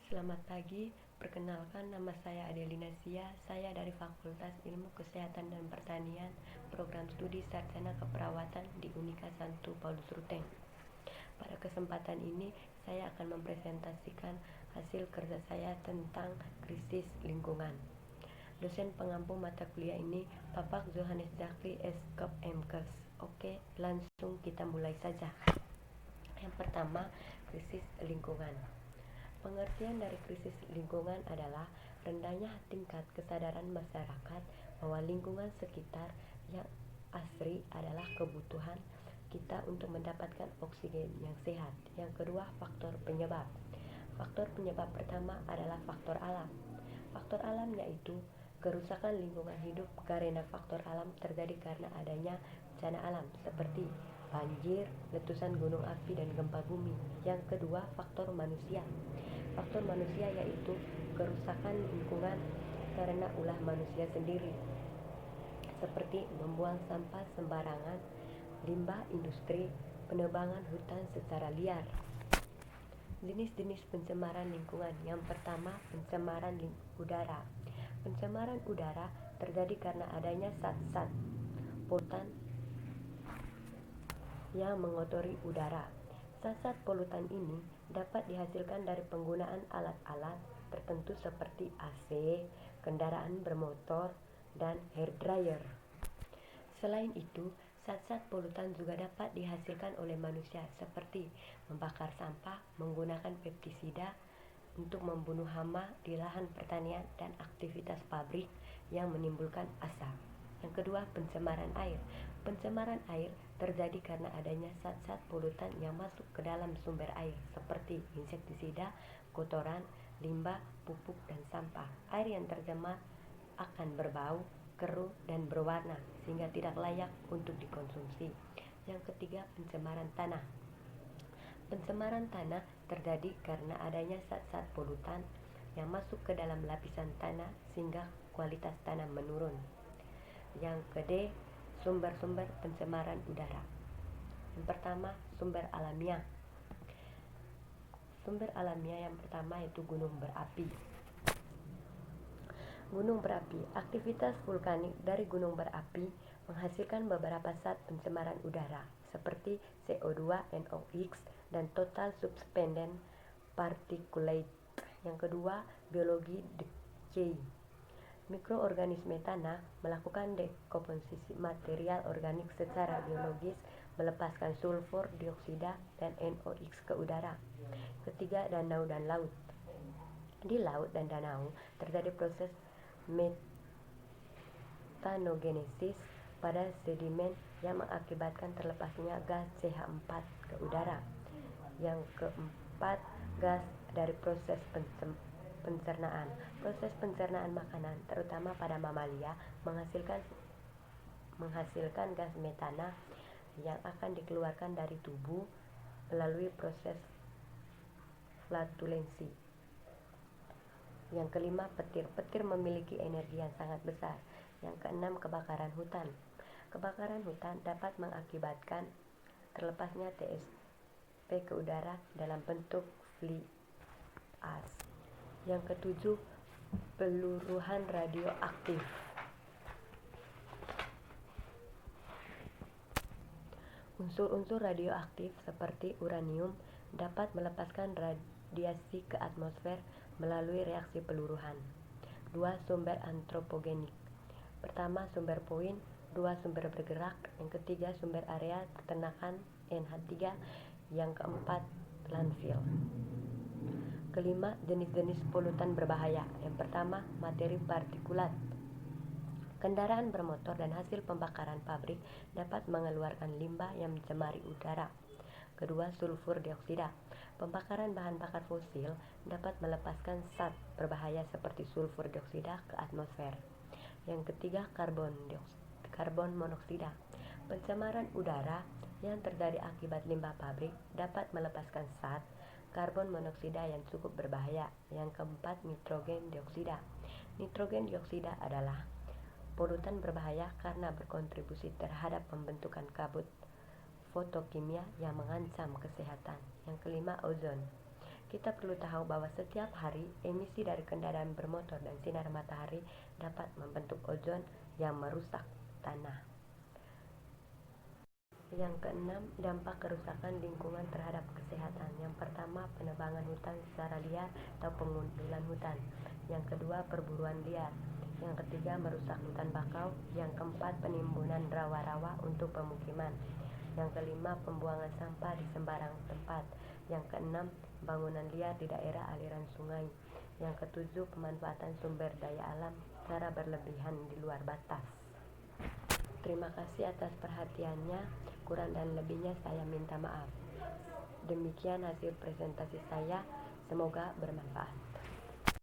Selamat pagi, perkenalkan nama saya Adelina Sia, saya dari Fakultas Ilmu Kesehatan dan Pertanian, Program Studi Sarjana Keperawatan di Unika Santo Paulus Ruteng. Pada kesempatan ini, saya akan mempresentasikan hasil kerja saya tentang krisis lingkungan. Dosen pengampu mata kuliah ini, Bapak Johannes Zakri Eskop MKes. Oke, langsung kita mulai saja. Yang pertama, krisis lingkungan. Pengertian dari krisis lingkungan adalah rendahnya tingkat kesadaran masyarakat bahwa lingkungan sekitar yang asri adalah kebutuhan kita untuk mendapatkan oksigen yang sehat. Yang kedua, faktor penyebab. Faktor penyebab pertama adalah faktor alam. Faktor alam yaitu kerusakan lingkungan hidup karena faktor alam terjadi karena adanya bencana alam seperti banjir, letusan gunung api, dan gempa bumi. Yang kedua, faktor manusia. Faktor manusia yaitu kerusakan lingkungan karena ulah manusia sendiri, seperti membuang sampah sembarangan, limbah industri, penebangan hutan secara liar. Jenis-jenis pencemaran lingkungan. Yang pertama, pencemaran udara. Pencemaran udara terjadi karena adanya zat-zat polutan yang mengotori udara. Zat-zat polutan ini dapat dihasilkan dari penggunaan alat-alat tertentu seperti AC, kendaraan bermotor, dan hair dryer. Selain itu, zat-zat polutan juga dapat dihasilkan oleh manusia seperti membakar sampah, menggunakan pestisida untuk membunuh hama di lahan pertanian, dan aktivitas pabrik yang menimbulkan asap. Yang kedua, pencemaran air. Pencemaran air terjadi karena adanya zat-zat polutan yang masuk ke dalam sumber air seperti insektisida, kotoran, limbah, pupuk, dan sampah. Air yang tercemar akan berbau, keruh, dan berwarna sehingga tidak layak untuk dikonsumsi. Yang ketiga, pencemaran tanah. Pencemaran tanah terjadi karena adanya zat-zat polutan yang masuk ke dalam lapisan tanah sehingga kualitas tanah menurun. Yang kedua, sumber-sumber pencemaran udara. Yang pertama, sumber alamiah. Sumber alamiah yang pertama yaitu gunung berapi. Gunung berapi. Aktivitas vulkanik dari gunung berapi menghasilkan beberapa zat pencemaran udara seperti CO2, NOx, dan total suspended particulate. Yang kedua, biologi decay. Mikroorganisme tanah melakukan dekomposisi material organik secara biologis, melepaskan sulfur dioksida dan NOx ke udara. Ketiga, danau dan laut. Di laut dan danau terjadi proses metanogenesis pada sedimen yang mengakibatkan terlepasnya gas CH4 ke udara. Yang keempat, gas dari proses pencernaan. Proses pencernaan makanan, terutama pada mamalia, menghasilkan gas metana yang akan dikeluarkan dari tubuh melalui proses flatulensi. Yang kelima, petir. Petir memiliki energi yang sangat besar. Yang keenam, kebakaran hutan. Kebakaran hutan dapat mengakibatkan terlepasnya TSP ke udara dalam bentuk fly ash. Yang ketujuh, peluruhan radioaktif. Unsur-unsur radioaktif seperti uranium dapat melepaskan radiasi ke atmosfer melalui reaksi peluruhan. 2. Sumber antropogenik. Pertama, sumber poin. 2. Sumber bergerak. Yang ketiga, sumber area peternakan NH3. Yang keempat, landfill. Kelima, jenis-jenis polutan berbahaya. Yang pertama, materi partikulat. Kendaraan bermotor dan hasil pembakaran pabrik dapat mengeluarkan limbah yang mencemari udara. Kedua, sulfur dioksida. Pembakaran bahan bakar fosil dapat melepaskan zat berbahaya seperti sulfur dioksida ke atmosfer. Yang ketiga, karbon monoksida. Pencemaran udara yang terjadi akibat limbah pabrik dapat melepaskan zat karbon monoksida yang cukup berbahaya. Yang keempat, nitrogen dioksida. Nitrogen dioksida adalah polutan berbahaya karena berkontribusi terhadap pembentukan kabut fotokimia yang mengancam kesehatan. Yang kelima, ozon. Kita perlu tahu bahwa setiap hari emisi dari kendaraan bermotor dan sinar matahari dapat membentuk ozon yang merusak tanah. Yang keenam, dampak kerusakan lingkungan terhadap kesehatan. Yang pertama, penebangan hutan secara liar atau pengundulan hutan. Yang kedua, perburuan liar. Yang ketiga, merusak hutan bakau. Yang keempat, penimbunan rawa-rawa untuk pemukiman. Yang kelima, pembuangan sampah di sembarang tempat. Yang keenam, bangunan liar di daerah aliran sungai. Yang ketujuh, pemanfaatan sumber daya alam secara berlebihan di luar batas. Terima kasih atas perhatiannya. Kurang dan lebihnya saya minta maaf. Demikian hasil presentasi saya. Semoga bermanfaat.